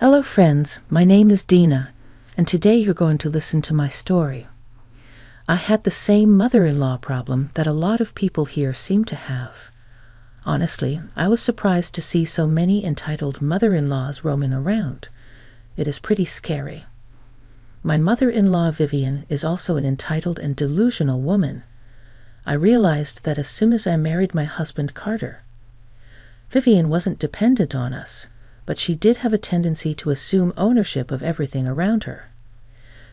Hello friends, my name is Dina, and today you're going to listen to my story. I had the same mother-in-law problem that a lot of people here seem to have. Honestly, I was surprised to see so many entitled mother-in-laws roaming around. It is pretty scary. My mother-in-law Vivian is also an entitled and delusional woman. I realized that as soon as I married my husband Carter. Vivian wasn't dependent on us, but she did have a tendency to assume ownership of everything around her.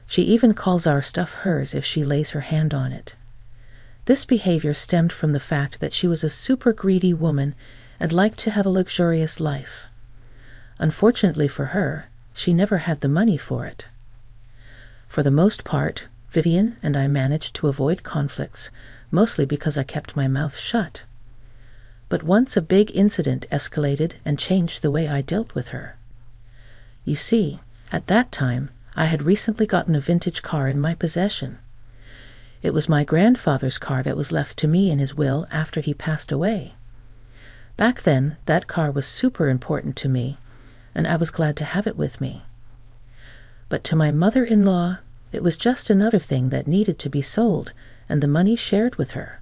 She even calls our stuff hers if she lays her hand on it. This behavior stemmed from the fact that she was a super greedy woman and liked to have a luxurious life. Unfortunately for her, she never had the money for it. For the most part, Vivian and I managed to avoid conflicts, mostly because I kept my mouth shut. But once a big incident escalated and changed the way I dealt with her. You see, at that time, I had recently gotten a vintage car in my possession. It was my grandfather's car that was left to me in his will after he passed away. Back then, that car was super important to me, and I was glad to have it with me. But to my mother-in-law, it was just another thing that needed to be sold and the money shared with her.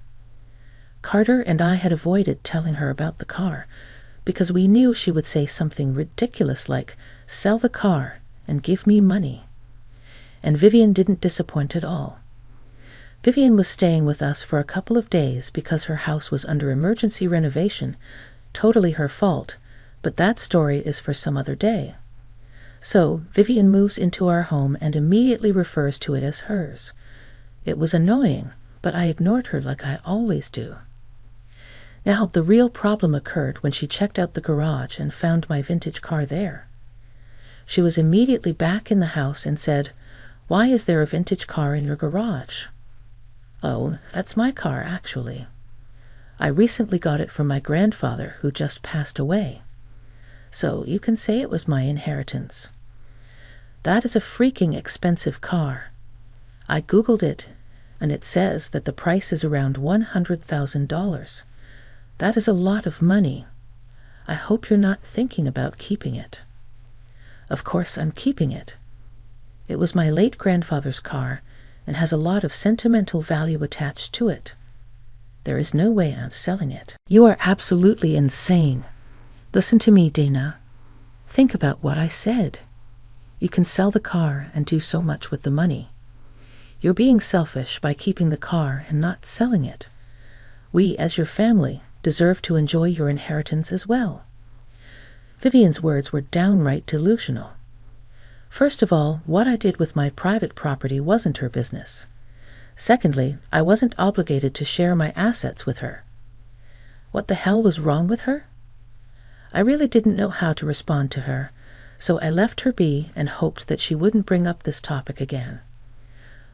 Carter and I had avoided telling her about the car because we knew she would say something ridiculous like, "Sell the car and give me money." And Vivian didn't disappoint at all. Vivian was staying with us for a couple of days because her house was under emergency renovation, totally her fault, but that story is for some other day. So Vivian moves into our home and immediately refers to it as hers. It was annoying, but I ignored her like I always do. Now, the real problem occurred when she checked out the garage and found my vintage car there. She was immediately back in the house and said, "Why is there a vintage car in your garage?" "Oh, that's my car, actually. I recently got it from my grandfather, who just passed away. So you can say it was my inheritance." "That is a freaking expensive car. I Googled it, and it says that the price is around $100,000. That is a lot of money. I hope you're not thinking about keeping it." Of course I'm keeping it. It was my late grandfather's car and has a lot of sentimental value attached to it. There is no way I'm selling it. You are absolutely insane. Listen to me, Dana. Think about what I said. You can sell the car and do so much with the money. You're being selfish by keeping the car and not selling it. We, as your family, deserve to enjoy your inheritance as well. Vivian's words were downright delusional. First of all, what I did with my private property wasn't her business. Secondly, I wasn't obligated to share my assets with her. What the hell was wrong with her? I really didn't know how to respond to her, so I left her be and hoped that she wouldn't bring up this topic again.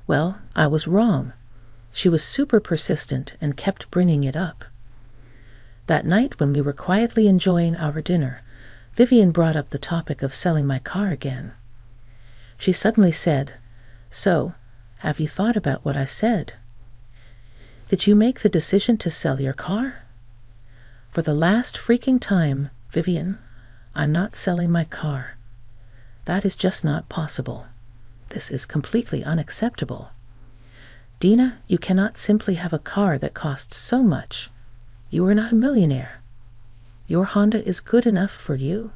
Well, I was wrong. She was super persistent and kept bringing it up. That night, when we were quietly enjoying our dinner, Vivian brought up the topic of selling my car again. She suddenly said, "So, have you thought about what I said? Did you make the decision to sell your car?" "For the last freaking time, Vivian, I'm not selling my car. That is just not possible. This is completely unacceptable. Dina, you cannot simply have a car that costs so much. You are not a millionaire. Your Honda is good enough for you.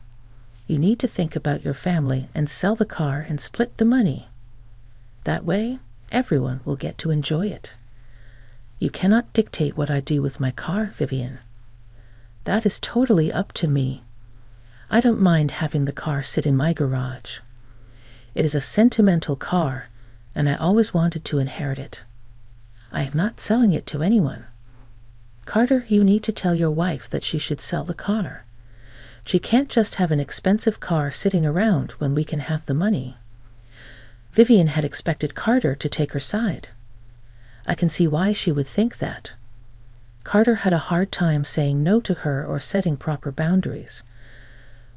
You need to think about your family and sell the car and split the money. That way, everyone will get to enjoy it. You cannot dictate what I do with my car, Vivian. That is totally up to me. I don't mind having the car sit in my garage. It is a sentimental car, and I always wanted to inherit it. I am not selling it to anyone. Carter, you need to tell your wife that she should sell the car. She can't just have an expensive car sitting around when we can have the money." Vivian had expected Carter to take her side. I can see why she would think that. Carter had a hard time saying no to her or setting proper boundaries.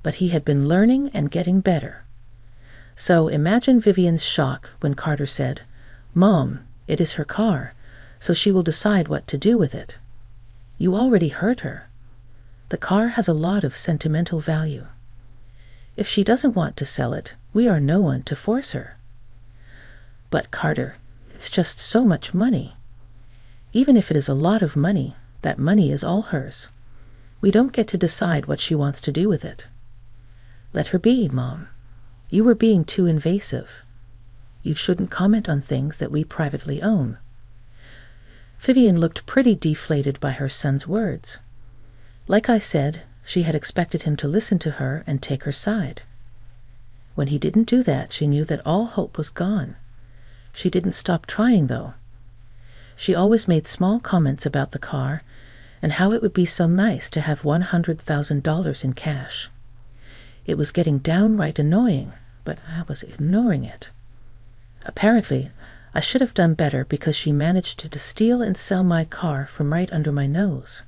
But he had been learning and getting better. So imagine Vivian's shock when Carter said, "Mom, it is her car, so she will decide what to do with it." You already hurt her. The car has a lot of sentimental value. If she doesn't want to sell it, we are no one to force her. But Carter, it's just so much money. Even if it is a lot of money, that money is all hers. We don't get to decide what she wants to do with it. Let her be, Mom. You were being too invasive. You shouldn't comment on things that we privately own. Vivian looked pretty deflated by her son's words. Like I said, she had expected him to listen to her and take her side. When he didn't do that, she knew that all hope was gone. She didn't stop trying, though. She always made small comments about the car and how it would be so nice to have $100,000 in cash. It was getting downright annoying, but I was ignoring it. Apparently, I should have done better because she managed to steal and sell my car from right under my nose.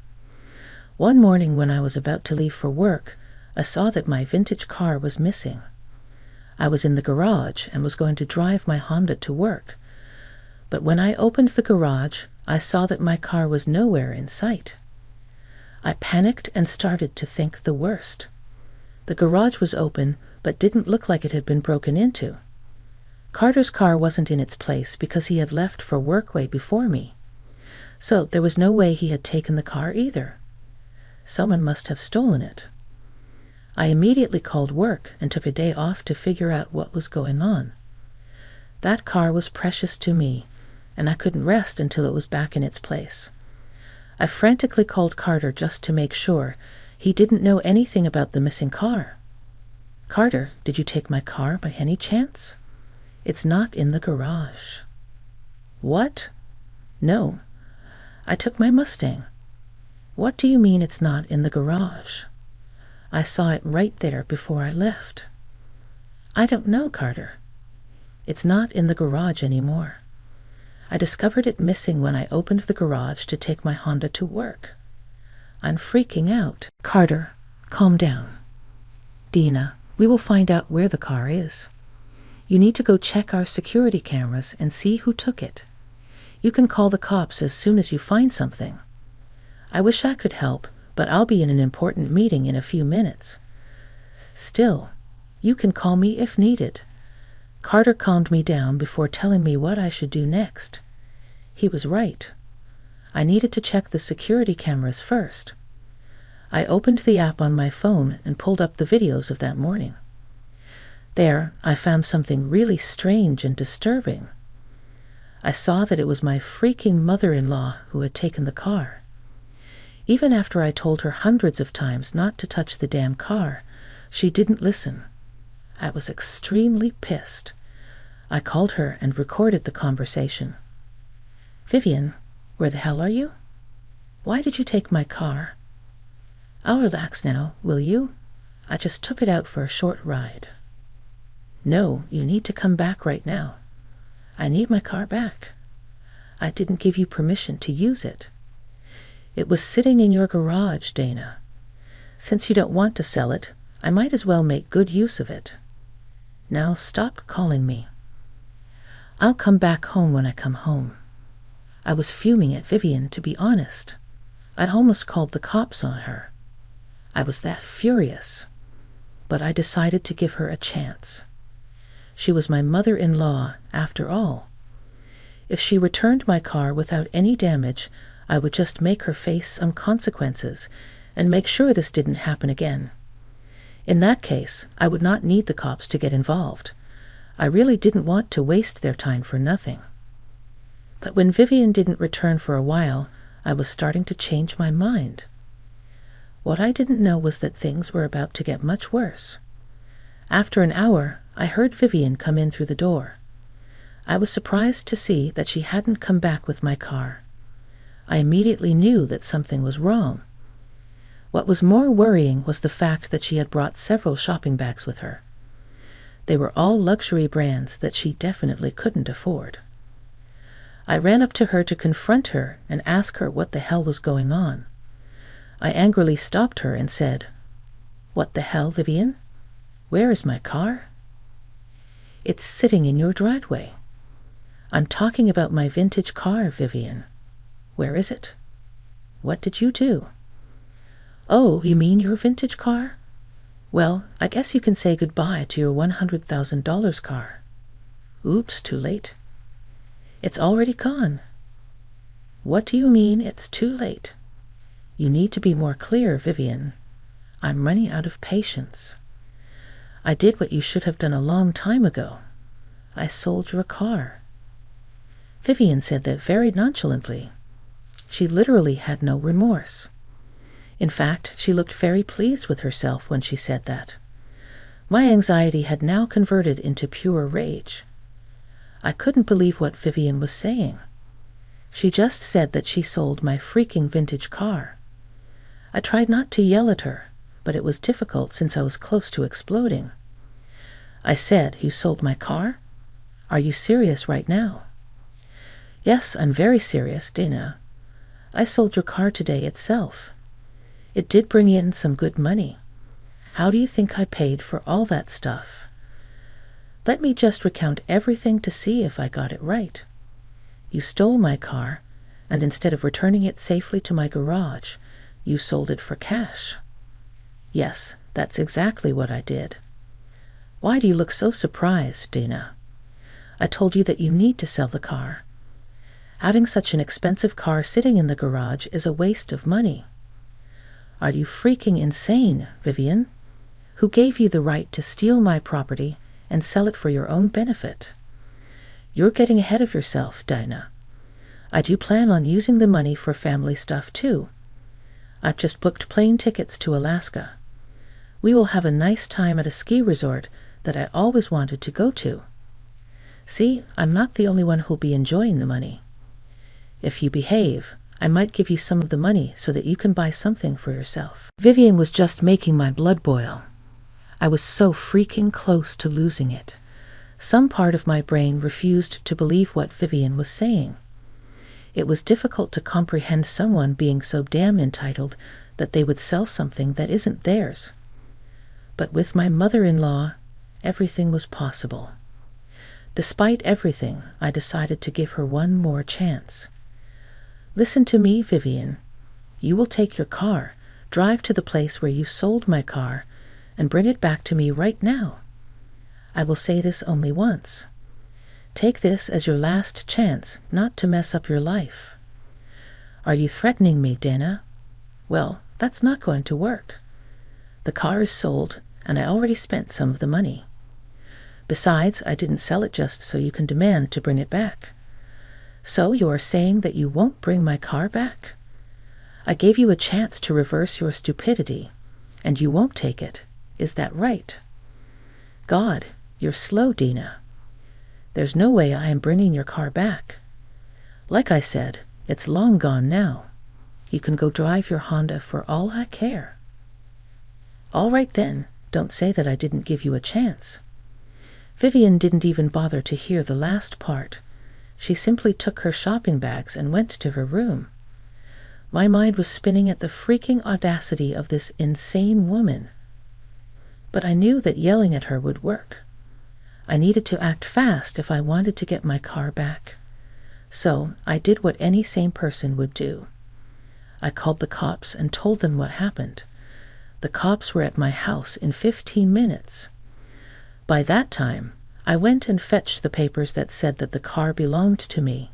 One morning when I was about to leave for work, I saw that my vintage car was missing. I was in the garage and was going to drive my Honda to work. But when I opened the garage, I saw that my car was nowhere in sight. I panicked and started to think the worst. The garage was open, but didn't look like it had been broken into. Carter's car wasn't in its place because he had left for work way before me. So there was no way he had taken the car either. Someone must have stolen it. I immediately called work and took a day off to figure out what was going on. That car was precious to me, and I couldn't rest until it was back in its place. I frantically called Carter just to make sure. He didn't know anything about the missing car. Carter, did you take my car by any chance? It's not in the garage. What? No. I took my Mustang. What do you mean it's not in the garage? I saw it right there before I left. I don't know, Carter. It's not in the garage anymore. I discovered it missing when I opened the garage to take my Honda to work. I'm freaking out. Carter, calm down. Dina, we will find out where the car is. You need to go check our security cameras and see who took it. You can call the cops as soon as you find something. I wish I could help, but I'll be in an important meeting in a few minutes. Still, you can call me if needed. Carter calmed me down before telling me what I should do next. He was right. I needed to check the security cameras first. I opened the app on my phone and pulled up the videos of that morning. There, I found something really strange and disturbing. I saw that it was my freaking mother-in-law who had taken the car. Even after I told her hundreds of times not to touch the damn car, she didn't listen. I was extremely pissed. I called her and recorded the conversation. Vivian, where the hell are you? Why did you take my car? I'll relax now, will you? I just took it out for a short ride. No, you need to come back right now. I need my car back. I didn't give you permission to use it. It was sitting in your garage, Dana. Since you don't want to sell it, I might as well make good use of it. Now stop calling me. I'll come back home when I come home. I was fuming at Vivian, to be honest. I'd almost called the cops on her. I was that furious. But I decided to give her a chance. She was my mother-in-law, after all. If she returned my car without any damage, I would just make her face some consequences and make sure this didn't happen again. In that case, I would not need the cops to get involved. I really didn't want to waste their time for nothing. But when Vivian didn't return for a while, I was starting to change my mind. What I didn't know was that things were about to get much worse. After an hour, I heard Vivian come in through the door. I was surprised to see that she hadn't come back with my car. I immediately knew that something was wrong. What was more worrying was the fact that she had brought several shopping bags with her. They were all luxury brands that she definitely couldn't afford. I ran up to her to confront her and ask her what the hell was going on. I angrily stopped her and said, "What the hell, Vivian? Where is my car?" "It's sitting in your driveway." "I'm talking about my vintage car, Vivian. Where is it? What did you do?" "Oh, you mean your vintage car? Well, I guess you can say goodbye to your $100,000 car. Oops, too late. It's already gone. What do you mean it's too late? You need to be more clear, Vivian. I'm running out of patience. I did what you should have done a long time ago. I sold your car. Vivian said that very nonchalantly. She literally had no remorse. In fact, she looked very pleased with herself when she said that. My anxiety had now converted into pure rage. I couldn't believe what Vivian was saying. She just said that she sold my freaking vintage car. I tried not to yell at her, but it was difficult since I was close to exploding. I said, "You sold my car? Are you serious right now?" "Yes, I'm very serious, Dana. I sold your car today itself. It did bring in some good money. How do you think I paid for all that stuff? Let me just recount everything to see if I got it right. You stole my car, and instead of returning it safely to my garage, you sold it for cash." "Yes, that's exactly what I did." "Why do you look so surprised, Dana? I told you that you need to sell the car. Having such an expensive car sitting in the garage is a waste of money." "Are you freaking insane, Vivian? Who gave you the right to steal my property and sell it for your own benefit? You're getting ahead of yourself, Dinah. I do plan on using the money for family stuff too. I've just booked plane tickets to Alaska. We will have a nice time at a ski resort that I always wanted to go to. See, I'm not the only one who'll be enjoying the money. If you behave, I might give you some of the money so that you can buy something for yourself." Vivian was just making my blood boil. I was so freaking close to losing it. Some part of my brain refused to believe what Vivian was saying. It was difficult to comprehend someone being so damn entitled that they would sell something that isn't theirs. But with my mother-in-law, everything was possible. Despite everything, I decided to give her one more chance. "Listen to me, Vivian. You will take your car, drive to the place where you sold my car, and bring it back to me right now. I will say this only once. Take this as your last chance not to mess up your life." "Are you threatening me, Dana?" "Well, that's not going to work. The car is sold, and I already spent some of the money. Besides, I didn't sell it just so you can demand to bring it back. So you are saying that you won't bring my car back? I gave you a chance to reverse your stupidity, and you won't take it. Is that right? God, you're slow, Dina. There's no way I am bringing your car back. Like I said, it's long gone now. You can go drive your Honda for all I care." "All right then, don't say that I didn't give you a chance." Vivian didn't even bother to hear the last part. She simply took her shopping bags and went to her room. My mind was spinning at the freaking audacity of this insane woman. But I knew that yelling at her would work. I needed to act fast if I wanted to get my car back. So I did what any sane person would do. I called the cops and told them what happened. The cops were at my house in 15 minutes. By that time, I went and fetched the papers that said that the car belonged to me.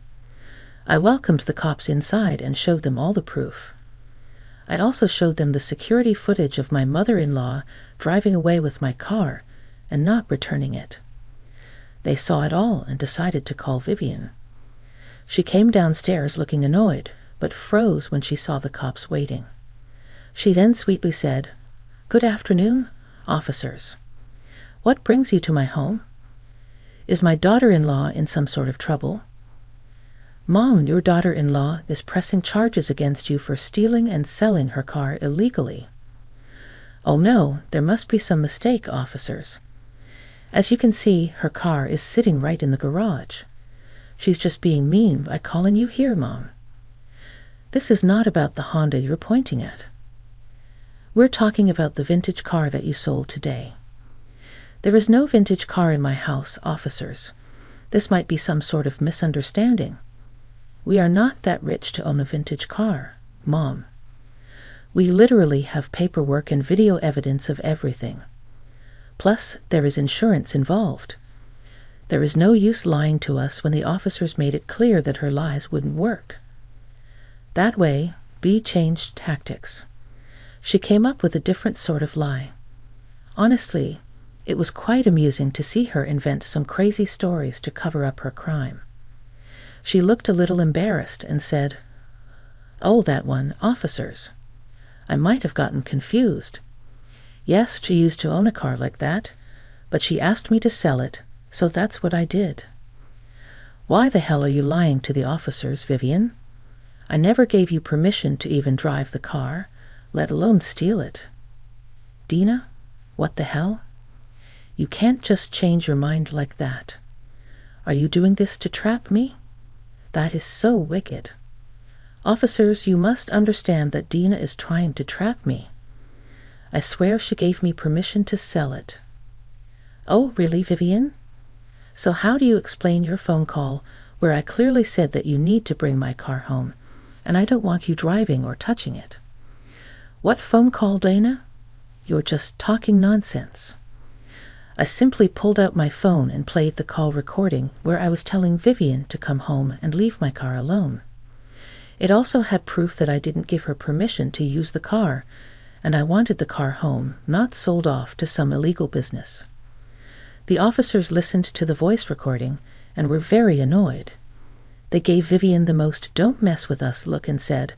I welcomed the cops inside and showed them all the proof. I also showed them the security footage of my mother-in-law driving away with my car and not returning it. They saw it all and decided to call Vivian. She came downstairs looking annoyed, but froze when she saw the cops waiting. She then sweetly said, "Good afternoon, officers. What brings you to my home? Is my daughter-in-law in some sort of trouble?" "Mom, your daughter-in-law is pressing charges against you for stealing and selling her car illegally." "Oh no, there must be some mistake, officers. As you can see, her car is sitting right in the garage. She's just being mean by calling you here, Mom. This is not about the Honda you're pointing at. We're talking about the vintage car that you sold today. There is no vintage car in my house, officers. This might be some sort of misunderstanding. We are not that rich to own a vintage car, Mom. We literally have paperwork and video evidence of everything. Plus, there is insurance involved. There is no use lying to us when the officers made it clear that her lies wouldn't work. That way, B changed tactics. She came up with a different sort of lie. Honestly, it was quite amusing to see her invent some crazy stories to cover up her crime. She looked a little embarrassed and said, "Oh, that one, officers. I might have gotten confused. Yes, she used to own a car like that, but she asked me to sell it, so that's what I did." "Why the hell are you lying to the officers, Vivian? I never gave you permission to even drive the car, let alone steal it." "Dina, what the hell? You can't just change your mind like that. Are you doing this to trap me? That is so wicked. Officers, you must understand that Dina is trying to trap me. I swear she gave me permission to sell it." "Oh, really, Vivian? So how do you explain your phone call where I clearly said that you need to bring my car home, and I don't want you driving or touching it?" "What phone call, Dana? You're just talking nonsense." I simply pulled out my phone and played the call recording where I was telling Vivian to come home and leave my car alone. It also had proof that I didn't give her permission to use the car, and I wanted the car home, not sold off to some illegal business. The officers listened to the voice recording and were very annoyed. They gave Vivian the most "don't mess with us" look and said,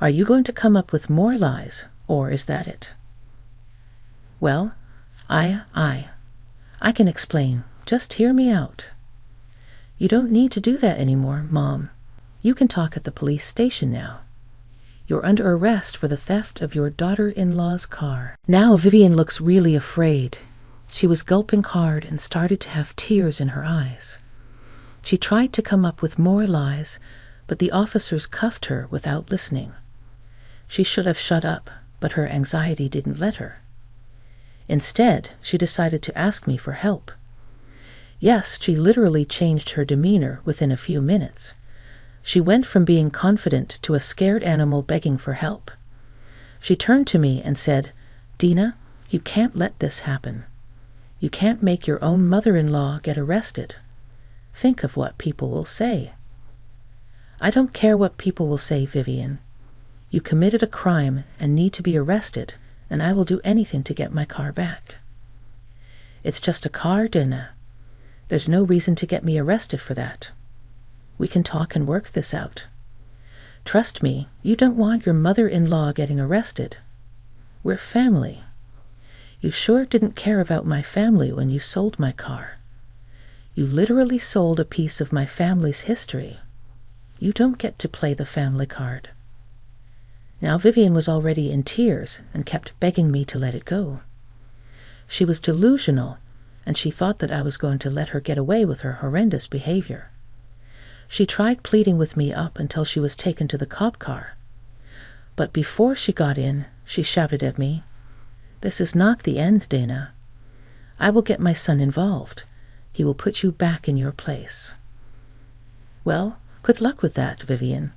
"Are you going to come up with more lies, or is that it?" "Well, I can explain. Just hear me out." "You don't need to do that anymore, Mom. You can talk at the police station now. You're under arrest for the theft of your daughter-in-law's car." Now Vivian looks really afraid. She was gulping hard and started to have tears in her eyes. She tried to come up with more lies, but the officers cuffed her without listening. She should have shut up, but her anxiety didn't let her. Instead, she decided to ask me for help. Yes, she literally changed her demeanor within a few minutes. She went from being confident to a scared animal begging for help. She turned to me and said, "Dina, you can't let this happen. You can't make your own mother-in-law get arrested. Think of what people will say." "I don't care what people will say, Vivian. You committed a crime and need to be arrested, and I will do anything to get my car back." "It's just a car, Dina. There's no reason to get me arrested for that. We can talk and work this out. Trust me, you don't want your mother-in-law getting arrested. We're family. You sure didn't care about my family when you sold my car. You literally sold a piece of my family's history. You don't get to play the family card." Now Vivian was already in tears and kept begging me to let it go. She was delusional, and she thought that I was going to let her get away with her horrendous behavior. She tried pleading with me up until she was taken to the cop car. But before she got in, she shouted at me, "This is not the end, Dana. I will get my son involved. He will put you back in your place." "Well, good luck with that, Vivian.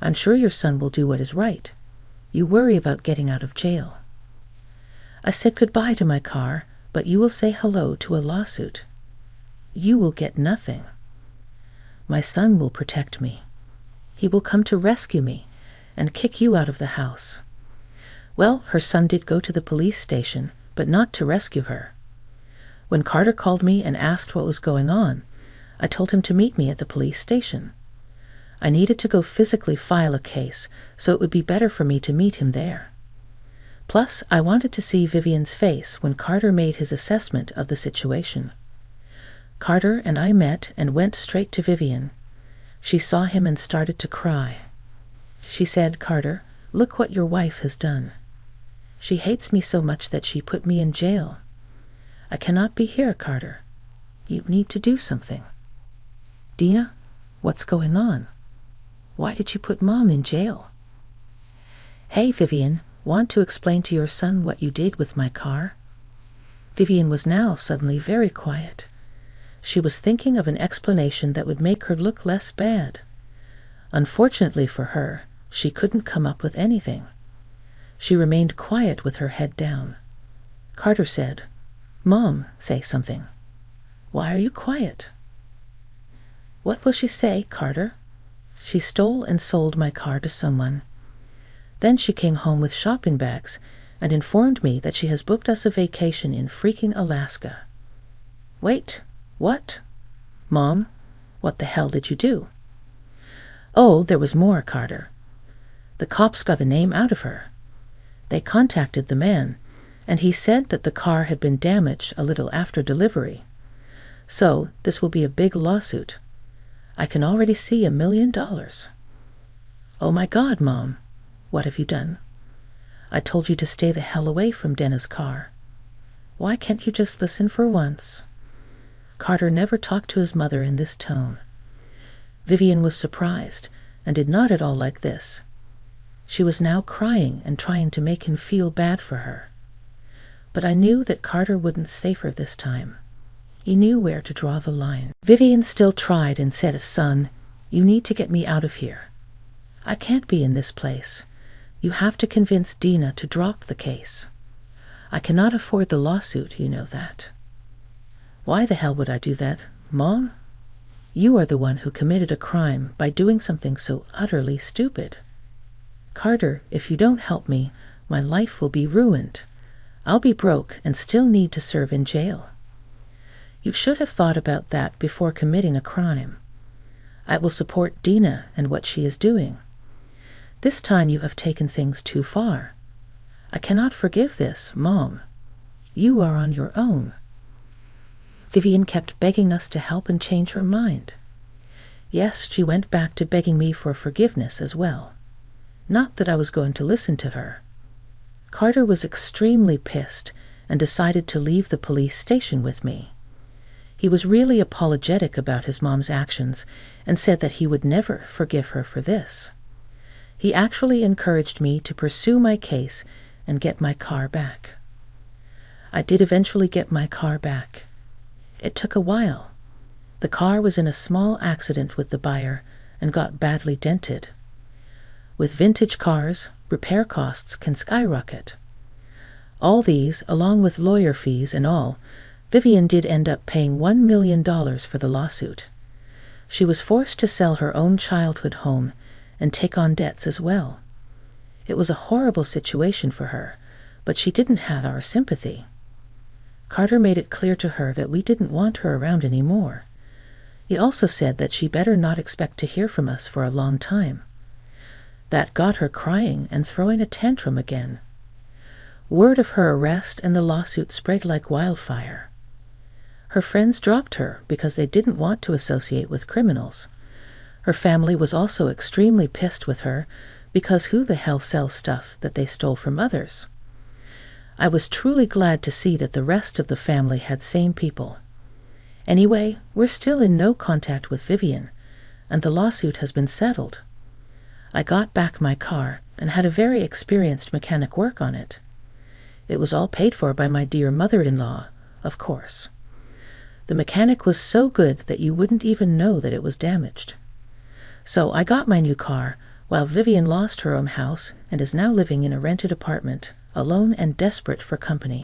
I'm sure your son will do what is right. You worry about getting out of jail." I said goodbye to my car, but you will say hello to a lawsuit. You will get nothing. My son will protect me. He will come to rescue me and kick you out of the house. Well, her son did go to the police station, but not to rescue her. When Carter called me and asked what was going on, I told him to meet me at the police station. I needed to go physically file a case, so it would be better for me to meet him there. Plus, I wanted to see Vivian's face when Carter made his assessment of the situation. Carter and I met and went straight to Vivian. She saw him and started to cry. She said, "Carter, look what your wife has done. She hates me so much that she put me in jail. I cannot be here, Carter. You need to do something." "Dina, what's going on? Why did you put Mom in jail?" "Hey, Vivian, want to explain to your son what you did with my car?" Vivian was now suddenly very quiet. She was thinking of an explanation that would make her look less bad. Unfortunately for her, she couldn't come up with anything. She remained quiet with her head down. Carter said, Mom, say something. Why are you quiet? What will she say, Carter? She stole and sold my car to someone. Then she came home with shopping bags and informed me that she has booked us a vacation in freaking Alaska. Wait, what? Mom, what the hell did you do? Oh, there was more, Carter. The cops got a name out of her. They contacted the man, and he said that the car had been damaged a little after delivery. So, this will be a big lawsuit. I can already see $1 million. Oh my God, Mom, what have you done? I told you to stay the hell away from Denna's car. Why can't you just listen for once? Carter never talked to his mother in this tone. Vivian was surprised and did not at all like this. She was now crying and trying to make him feel bad for her. But I knew that Carter wouldn't save her this time. He knew where to draw the line. Vivian still tried and said, Son, you need to get me out of here. I can't be in this place. You have to convince Dina to drop the case. I cannot afford the lawsuit, you know that. Why the hell would I do that, Mom? You are the one who committed a crime by doing something so utterly stupid. Carter, if you don't help me, my life will be ruined. I'll be broke and still need to serve in jail. You should have thought about that before committing a crime. I will support Dina and what she is doing. This time you have taken things too far. I cannot forgive this, Mom. You are on your own. Vivian kept begging us to help and change her mind. Yes, she went back to begging me for forgiveness as well. Not that I was going to listen to her. Carter was extremely pissed and decided to leave the police station with me. He was really apologetic about his mom's actions and said that he would never forgive her for this. He actually encouraged me to pursue my case and get my car back. I did eventually get my car back. It took a while. The car was in a small accident with the buyer and got badly dented. With vintage cars, repair costs can skyrocket. All these, along with lawyer fees and all, Vivian did end up paying $1 million for the lawsuit. She was forced to sell her own childhood home and take on debts as well. It was a horrible situation for her, but she didn't have our sympathy. Carter made it clear to her that we didn't want her around anymore. He also said that she better not expect to hear from us for a long time. That got her crying and throwing a tantrum again. Word of her arrest and the lawsuit spread like wildfire. Her friends dropped her because they didn't want to associate with criminals. Her family was also extremely pissed with her because who the hell sells stuff that they stole from others? I was truly glad to see that the rest of the family had sane people. Anyway, we're still in no contact with Vivian, and the lawsuit has been settled. I got back my car and had a very experienced mechanic work on it. It was all paid for by my dear mother-in-law, of course. The mechanic was so good that you wouldn't even know that it was damaged. So I got my new car, while Vivian lost her own house and is now living in a rented apartment, alone and desperate for company.